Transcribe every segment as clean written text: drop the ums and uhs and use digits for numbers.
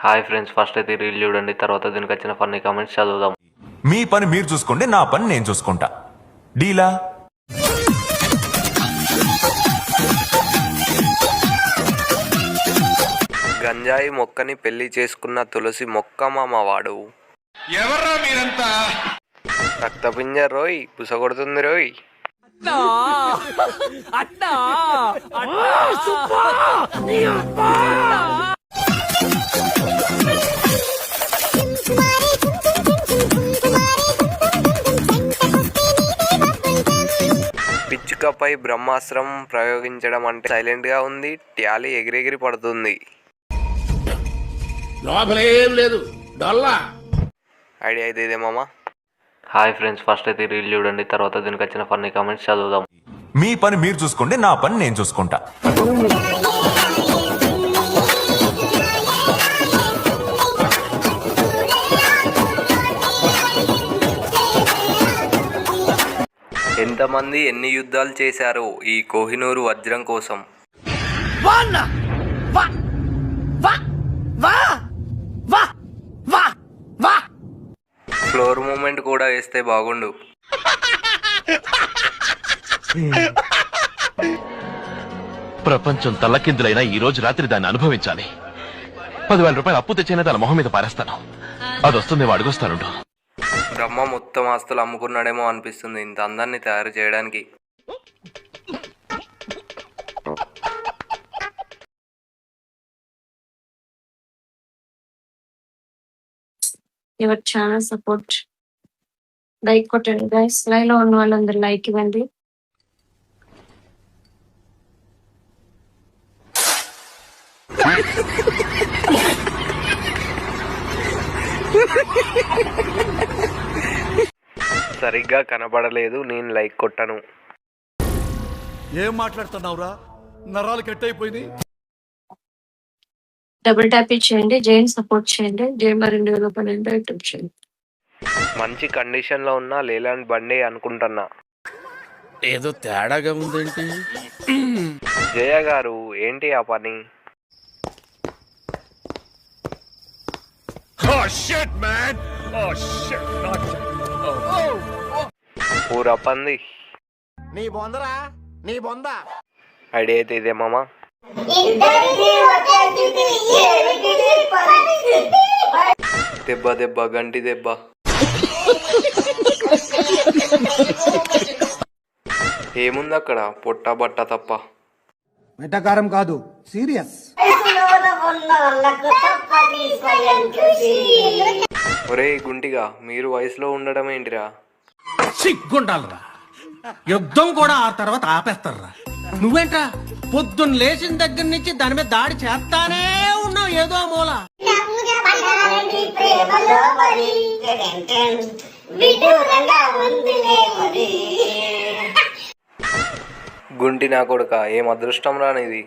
Hi friends, first అయితే reel చూడండి, తర్వాత దీనికి వచ్చిన ఫన్నీ కామెంట్స్ చదువుదాం. మీ పని మీరు చూసుకోండి, నా పని నేను చూసుకుంటా. డీలా? గంజాయి మొక్కని పెళ్లి చేసుకున్న తులసి మొక్క మామవాడు. ఎవర్రా మీరంతా? రక్తపింజ రోయ్, పుసగొడుతుంది రోయ్. పిచ్చుకపై బ్రహ్మాస్త్రం ప్రయోగించడం అంటే సైలెంట్ గా ఉంది, ట్యాలీ ఎగిరెగిరి పడుతుంది. లోపలేం లేదు, డొల్లా. ఐడియా అయితే ఇదే మామ. హాయ్ ఫ్రెండ్స్, ఫస్ట్ అయితే రీల్ చూడండి, తర్వాత దీనికి వచ్చిన ఫన్నీ కామెంట్స్ చదువుదాం. మీ పని మీరు చూసుకోండి, నా పని నేను చూసుకుంటా. ఎంతమంది ఎన్ని యుద్ధాలు చేశారో ఈ కోహినూరు వజ్రం కోసం. ఫ్లోర్ మూమెంట్ కూడా వేస్తే బాగుండు. ప్రపంచం తల్లకిందులైనా ఈ రోజు రాత్రి దాన్ని అనుభవించాలి. 10,000 రూపాయలు అప్పు తెచ్చైనా తన మొహం మీద పారేస్తాను. అది వస్తుంది, అడుగుస్తానుండు. బ్రహ్మ మొత్తం ఆస్తులు అమ్ముకున్నాడేమో అనిపిస్తుంది ఇంత అందాన్ని తయారు చేయడానికి. యువర్ ఛానల్ సపోర్ట్, లైక్ కొట్టండి గైస్. లైవ్ లో ఉన్న వాళ్ళందరూ లైక్ ఇవ్వండి. సరిగ్గా కనబడలేదు, నేను లైక్ కొట్టను. ఏం మాట్లాడుతున్నావురా? నరాలు కట్ అయిపోయింది. డబుల్ ట్యాప్ చేయండి, జైన్ సపోర్ట్ చేయండి, జై మరిన్ని డెవలప్మెంట్ ఐటమ్ చేయండి. మంచి కండిషన్ లో ఉన్న లేలాండ్ బండి అనుకుంటున్నా. ఏదో తేడాగా ఉందేంటి? జయ గారు, ఏంటి ఆ పని? పూరా పంది. నీ బొందరా, నీ బొంద. ఐడియా అయితే ఇదే మామ. దెబ్బ దెబ్బ గంటి దెబ్బ. ఏముంది అక్కడ? పొట్ట బట్ట తప్ప. వెటకారం కాదు, సీరియస్. ఒరే గుంటిగా, మీరు వయసులో ఉండడం ఏంటిరా? సిగ్గుండాలరా. యుద్ధం కూడా ఆ తర్వాత ఆపేస్తారా. నువ్వేంట్రా పొద్దున్న లేచిన దగ్గర నుంచి దాని మీద దాడి చేస్తానే ఉన్నావు ఏదో మూల. గుంటి నా కొడుక, ఏం అదృష్టం రానిది.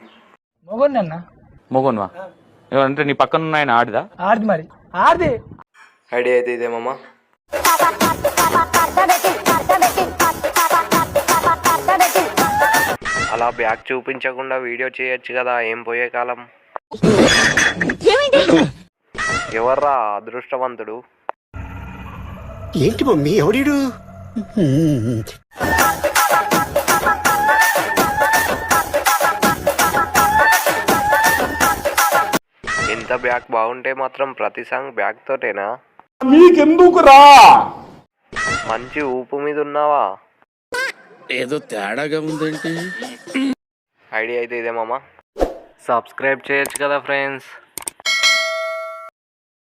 మొగన్వా అంటే నీ పక్కన ఉన్న ఆయన ఆడిదా? ఆడిది మరి, ఆడిది. ఐడియా అయితే ఇదే మామ. అలా బ్యాక్ చూపించకుండా వీడియో చేయొచ్చు కదా, ఏం పోయే కాలం. ఎవర్రా అదృష్టవంతుడు? ఏంటి మమ్మీ, ఎవడీడు? ఎంత బ్యాక్ బాగుంటే మాత్రం ప్రతి సాంగ్ బ్యాక్ తోటేనా? మీకెందుకురా? మంచి ఊపు మీద ఉన్నావా? ఏదో తేడాగా ఉందేంటి? ఐడియా అయితే ఇదే మామ. సబ్స్క్రైబ్ చేయొచ్చు కదా ఫ్రెండ్స్.